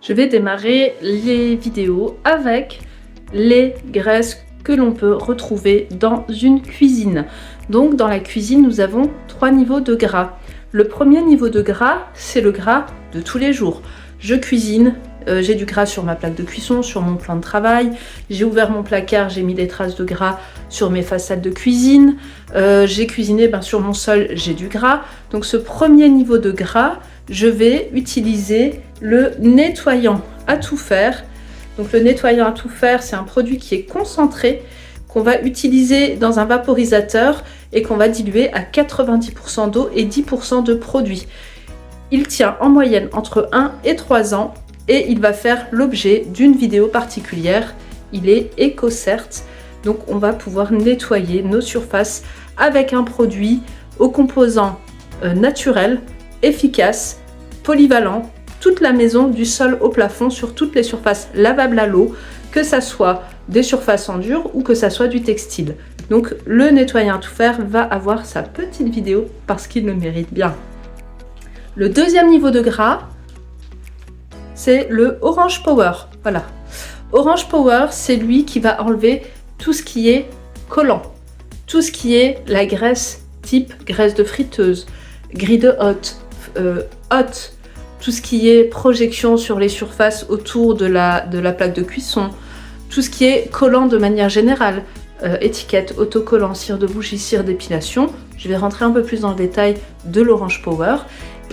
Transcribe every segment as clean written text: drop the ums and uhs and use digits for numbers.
Je vais démarrer les vidéos avec les graisses que l'on peut retrouver dans une cuisine. Donc dans la cuisine, nous avons 3 niveaux de gras. Le premier niveau de gras, c'est le gras de tous les jours. Je cuisine, j'ai du gras sur ma plaque de cuisson, sur mon plan de travail, j'ai ouvert mon placard, j'ai mis des traces de gras sur mes façades de cuisine, j'ai cuisiné sur mon sol, j'ai du gras. Donc ce premier niveau de gras, je vais utiliser le nettoyant à tout faire. Donc le nettoyant à tout faire, c'est un produit qui est concentré, qu'on va utiliser dans un vaporisateur et qu'on va diluer à 90% d'eau et 10% de produit. Il tient en moyenne entre 1 et 3 ans et il va faire l'objet d'une vidéo particulière. Il est EcoCert, donc on va pouvoir nettoyer nos surfaces avec un produit aux composants naturels, efficaces, polyvalents, toute la maison du sol au plafond sur toutes les surfaces lavables à l'eau, que ça soit des surfaces en dur ou que ça soit du textile. Donc le nettoyant à tout faire va avoir sa petite vidéo parce qu'il le mérite bien. Le deuxième niveau de gras, c'est le Orange Power. Voilà. Orange Power, c'est lui qui va enlever tout ce qui est collant, tout ce qui est la graisse type graisse de friteuse, grille de hotte, tout ce qui est projection sur les surfaces autour de la plaque de cuisson, tout ce qui est collant de manière générale, étiquette, autocollant, cire de bougie, cire d'épilation. Je vais rentrer un peu plus dans le détail de l'Orange Power.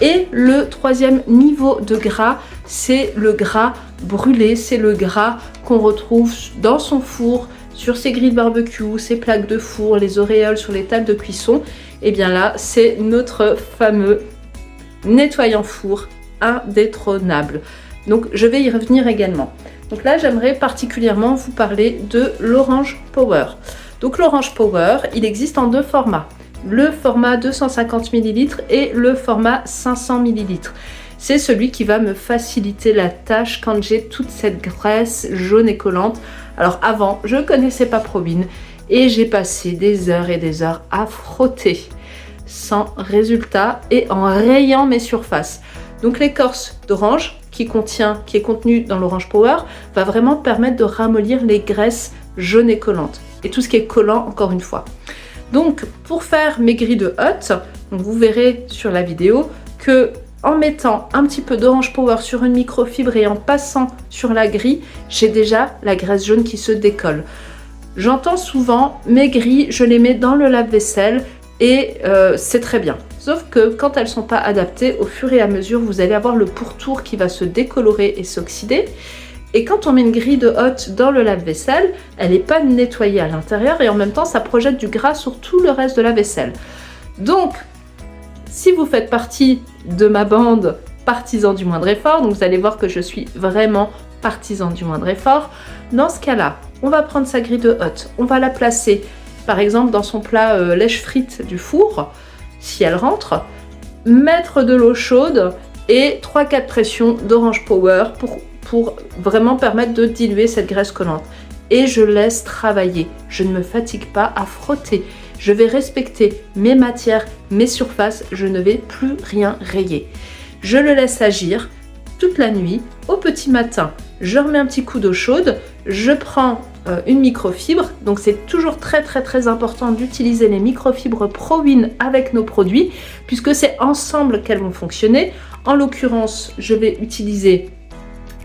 Et le troisième niveau de gras, c'est le gras brûlé, c'est le gras qu'on retrouve dans son four, sur ses grilles de barbecue, ses plaques de four, les auréoles sur les tables de cuisson. Et bien là, c'est notre fameux nettoyant four indétrônable. Donc je vais y revenir également. Donc là, j'aimerais particulièrement vous parler de l'Orange Power. Donc l'Orange Power, il existe en 2 formats. Le format 250 ml et le format 500 ml. C'est celui qui va me faciliter la tâche quand j'ai toute cette graisse jaune et collante. Alors avant, je ne connaissais pas ProWin et j'ai passé des heures et des heures à frotter sans résultat et en rayant mes surfaces. Donc l'écorce d'orange qui est contenue dans l'Orange Power va vraiment permettre de ramollir les graisses jaunes et collantes. Et tout ce qui est collant, encore une fois. Donc pour faire mes grilles de hotte, vous verrez sur la vidéo que en mettant un petit peu d'Orange Power sur une microfibre et en passant sur la grille, j'ai déjà la graisse jaune qui se décolle. J'entends souvent mes grilles, je les mets dans le lave-vaisselle et c'est très bien. Sauf que quand elles ne sont pas adaptées, au fur et à mesure, vous allez avoir le pourtour qui va se décolorer et s'oxyder. Et quand on met une grille de hotte dans le lave-vaisselle, elle n'est pas nettoyée à l'intérieur et en même temps, ça projette du gras sur tout le reste de la vaisselle. Donc, si vous faites partie de ma bande partisan du moindre effort, donc vous allez voir que je suis vraiment partisan du moindre effort, dans ce cas-là, on va prendre sa grille de hotte, on va la placer par exemple dans son plat lèche-frites du four, si elle rentre, mettre de l'eau chaude et 3-4 pressions d'Orange Power pour vraiment permettre de diluer cette graisse collante. Et je laisse travailler, je ne me fatigue pas à frotter. Je vais respecter mes matières, mes surfaces, je ne vais plus rien rayer. Je le laisse agir toute la nuit, au petit matin. Je remets un petit coup d'eau chaude, je prends une microfibre, donc c'est toujours très important d'utiliser les microfibres ProWin avec nos produits, puisque c'est ensemble qu'elles vont fonctionner. En l'occurrence, je vais utiliser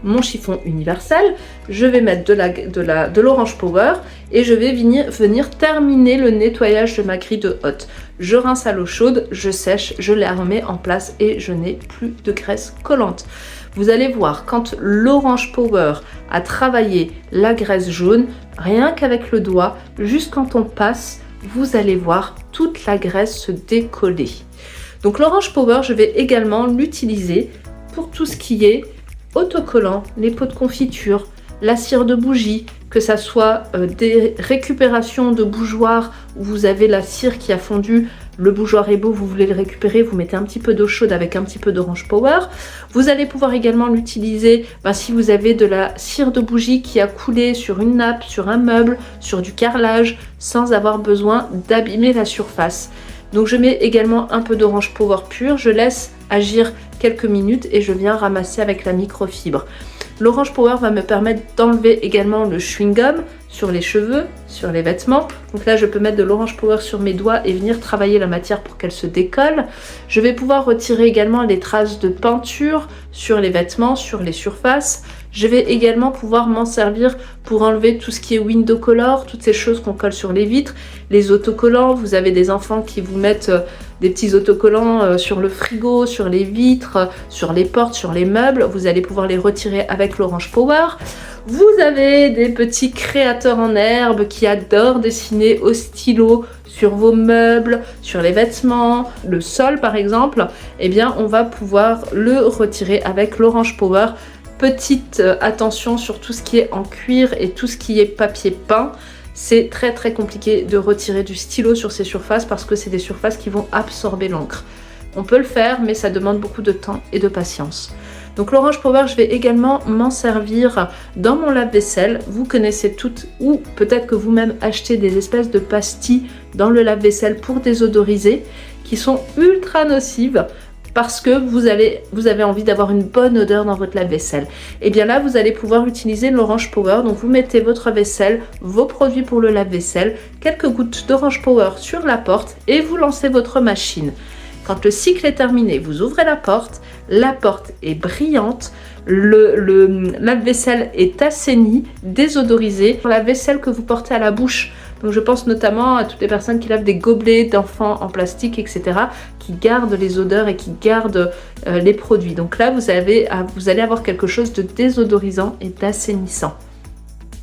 mon chiffon universel, je vais mettre de l'Orange Power et je vais venir terminer le nettoyage de ma grille de hotte. Je rince à l'eau chaude, je sèche, je la remets en place et je n'ai plus de graisse collante. Vous allez voir, quand l'Orange Power a travaillé la graisse jaune, rien qu'avec le doigt, juste quand on passe, vous allez voir toute la graisse se décoller. Donc l'Orange Power, je vais également l'utiliser pour tout ce qui est autocollant, les pots de confiture, la cire de bougie, que ça soit des récupérations de bougeoirs où vous avez la cire qui a fondu, le bougeoir est beau, vous voulez le récupérer, vous mettez un petit peu d'eau chaude avec un petit peu d'Orange Power. Vous allez pouvoir également l'utiliser si vous avez de la cire de bougie qui a coulé sur une nappe, sur un meuble, sur du carrelage, sans avoir besoin d'abîmer la surface. Donc je mets également un peu d'Orange Power pur, je laisse agir quelques minutes et je viens ramasser avec la microfibre. L'Orange Power va me permettre d'enlever également le chewing-gum sur les cheveux, sur les vêtements. Donc là, je peux mettre de l'Orange Power sur mes doigts et venir travailler la matière pour qu'elle se décolle. Je vais pouvoir retirer également les traces de peinture sur les vêtements, sur les surfaces. Je vais également pouvoir m'en servir pour enlever tout ce qui est window color, toutes ces choses qu'on colle sur les vitres, les autocollants. Vous avez des enfants qui vous mettent des petits autocollants sur le frigo, sur les vitres, sur les portes, sur les meubles. Vous allez pouvoir les retirer avec l'Orange Power. Vous avez des petits créateurs en herbe qui adorent dessiner au stylo sur vos meubles, sur les vêtements, le sol par exemple. Eh bien, on va pouvoir le retirer avec l'Orange Power. Petite attention sur tout ce qui est en cuir et tout ce qui est papier peint. C'est très compliqué de retirer du stylo sur ces surfaces parce que c'est des surfaces qui vont absorber l'encre. On peut le faire, mais ça demande beaucoup de temps et de patience. Donc l'Orange Power, je vais également m'en servir dans mon lave-vaisselle. Vous connaissez toutes, ou peut-être que vous-même achetez des espèces de pastilles dans le lave-vaisselle pour désodoriser, qui sont ultra nocives parce que vous avez envie d'avoir une bonne odeur dans votre lave-vaisselle. Et bien là, vous allez pouvoir utiliser l'Orange Power. Donc vous mettez votre vaisselle, vos produits pour le lave-vaisselle, quelques gouttes d'Orange Power sur la porte et vous lancez votre machine. Quand le cycle est terminé, vous ouvrez la porte est brillante, le lave-vaisselle est assaini, désodorisé. La vaisselle que vous portez à la bouche, donc je pense notamment à toutes les personnes qui lavent des gobelets d'enfants en plastique, etc., qui gardent les odeurs et qui gardent les produits. Donc là, vous allez avoir quelque chose de désodorisant et d'assainissant.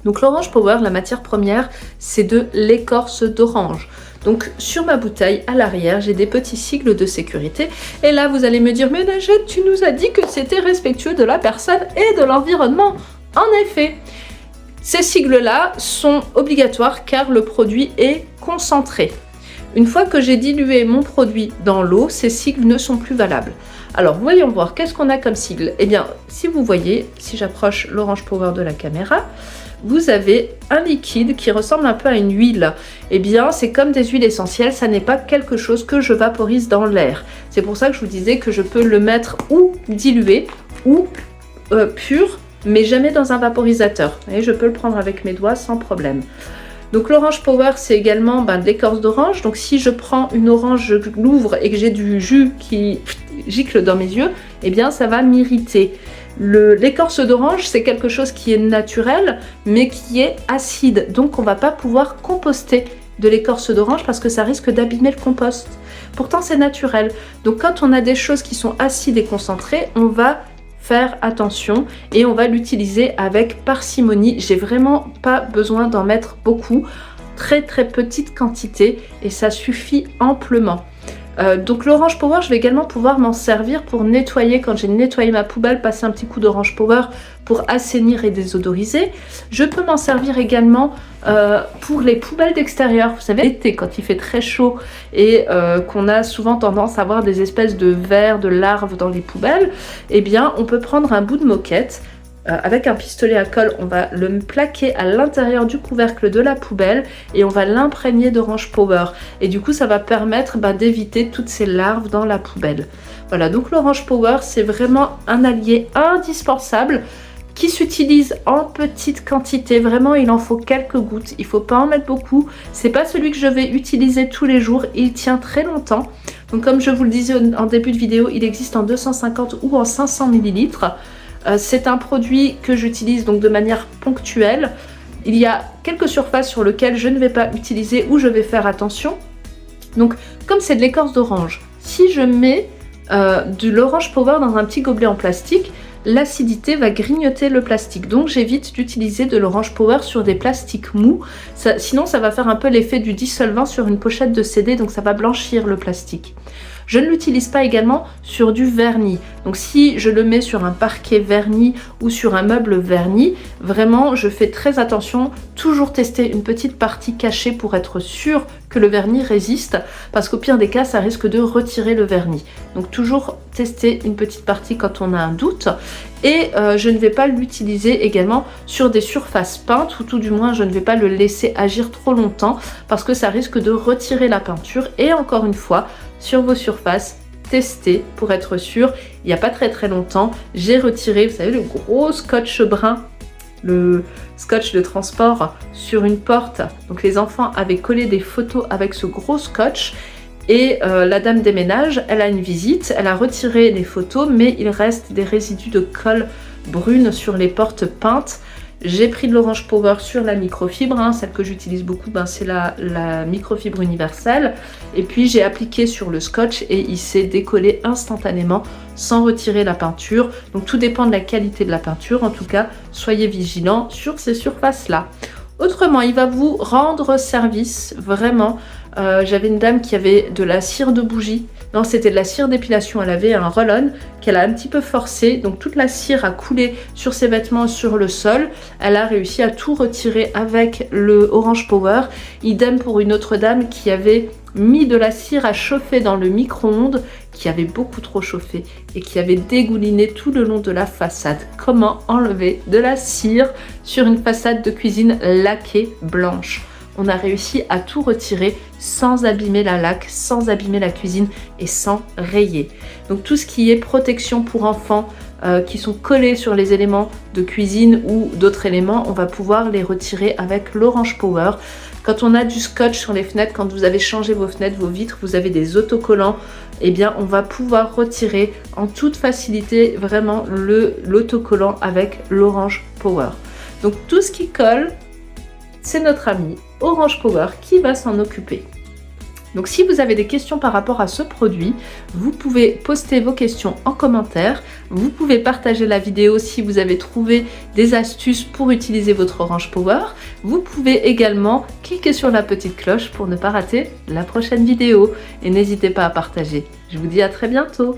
Donc l'Orange Power, la matière première, c'est de l'écorce d'orange. Donc sur ma bouteille, à l'arrière, j'ai des petits sigles de sécurité. Et là, vous allez me dire, mais Najette, tu nous as dit que c'était respectueux de la personne et de l'environnement. En effet, ces sigles-là sont obligatoires car le produit est concentré. Une fois que j'ai dilué mon produit dans l'eau, ces sigles ne sont plus valables. Alors, voyons voir, qu'est-ce qu'on a comme sigle? Eh bien, si vous voyez, si j'approche l'Orange Power de la caméra, vous avez un liquide qui ressemble un peu à une huile. Eh bien, c'est comme des huiles essentielles, ça n'est pas quelque chose que je vaporise dans l'air. C'est pour ça que je vous disais que je peux le mettre ou dilué ou pur, mais jamais dans un vaporisateur. Et je peux le prendre avec mes doigts sans problème. Donc l'Orange Power, c'est également de l'écorce d'orange. Donc si je prends une orange, je l'ouvre et que j'ai du jus qui gicle dans mes yeux, eh bien ça va m'irriter. L'écorce d'orange, c'est quelque chose qui est naturel, mais qui est acide. Donc on ne va pas pouvoir composter de l'écorce d'orange parce que ça risque d'abîmer le compost. Pourtant c'est naturel. Donc quand on a des choses qui sont acides et concentrées, on va faire attention et on va l'utiliser avec parcimonie. J'ai vraiment pas besoin d'en mettre beaucoup, très petite quantité et ça suffit amplement. Donc l'Orange Power, je vais également pouvoir m'en servir pour nettoyer, quand j'ai nettoyé ma poubelle, passer un petit coup d'Orange Power pour assainir et désodoriser. Je peux m'en servir également pour les poubelles d'extérieur. Vous savez, l'été, quand il fait très chaud et qu'on a souvent tendance à avoir des espèces de vers, de larves dans les poubelles, eh bien on peut prendre un bout de moquette. Avec un pistolet à colle, on va le plaquer à l'intérieur du couvercle de la poubelle et on va l'imprégner d'Orange Power. Et du coup, ça va permettre d'éviter toutes ces larves dans la poubelle. Voilà, donc l'Orange Power, c'est vraiment un allié indispensable qui s'utilise en petite quantité. Vraiment, il en faut quelques gouttes. Il ne faut pas en mettre beaucoup. C'est pas celui que je vais utiliser tous les jours. Il tient très longtemps. Donc, comme je vous le disais en début de vidéo, il existe en 250 ou en 500 ml. C'est un produit que j'utilise donc de manière ponctuelle. Il y a quelques surfaces sur lesquelles je ne vais pas utiliser ou je vais faire attention. Donc comme c'est de l'écorce d'orange, si je mets de l'Orange Power dans un petit gobelet en plastique, l'acidité va grignoter le plastique. Donc j'évite d'utiliser de l'Orange Power sur des plastiques mous. Sinon ça va faire un peu l'effet du dissolvant sur une pochette de CD, donc ça va blanchir le plastique. Je ne l'utilise pas également sur du vernis. Donc si je le mets sur un parquet verni ou sur un meuble verni, vraiment je fais très attention, toujours tester une petite partie cachée pour être sûr que le vernis résiste, parce qu'au pire des cas, ça risque de retirer le vernis. Donc toujours tester une petite partie quand on a un doute. Et je ne vais pas l'utiliser également sur des surfaces peintes, ou tout du moins je ne vais pas le laisser agir trop longtemps, parce que ça risque de retirer la peinture. Et encore une fois, sur vos surfaces, testez pour être sûr. Il n'y a pas très longtemps, j'ai retiré, vous savez, le gros scotch brun, le scotch de transport sur une porte. Donc les enfants avaient collé des photos avec ce gros scotch et la dame des ménages, elle a une visite, elle a retiré les photos, mais il reste des résidus de colle brune sur les portes peintes. J'ai pris de l'Orange Power sur la microfibre, hein, celle que j'utilise beaucoup, c'est la microfibre universelle. Et puis j'ai appliqué sur le scotch et il s'est décollé instantanément sans retirer la peinture. Donc tout dépend de la qualité de la peinture. En tout cas, soyez vigilants sur ces surfaces-là. Autrement, il va vous rendre service, vraiment. J'avais une dame qui avait de la cire de bougie. Non, c'était de la cire d'épilation. Elle avait un roll-on qu'elle a un petit peu forcé. Donc toute la cire a coulé sur ses vêtements, sur le sol. Elle a réussi à tout retirer avec le Orange Power. Idem pour une autre dame qui avait mis de la cire à chauffer dans le micro-ondes, qui avait beaucoup trop chauffé et qui avait dégouliné tout le long de la façade. Comment enlever de la cire sur une façade de cuisine laquée blanche? On a réussi à tout retirer sans abîmer la laque, sans abîmer la cuisine et sans rayer. Donc tout ce qui est protection pour enfants qui sont collés sur les éléments de cuisine ou d'autres éléments, on va pouvoir les retirer avec l'Orange Power. Quand on a du scotch sur les fenêtres, quand vous avez changé vos fenêtres, vos vitres, vous avez des autocollants, eh bien on va pouvoir retirer en toute facilité vraiment l'autocollant avec l'Orange Power. Donc tout ce qui colle, c'est notre ami Orange Power qui va s'en occuper. Donc si vous avez des questions par rapport à ce produit, vous pouvez poster vos questions en commentaire. Vous pouvez partager la vidéo si vous avez trouvé des astuces pour utiliser votre Orange Power. Vous pouvez également cliquer sur la petite cloche pour ne pas rater la prochaine vidéo. Et n'hésitez pas à partager. Je vous dis à très bientôt.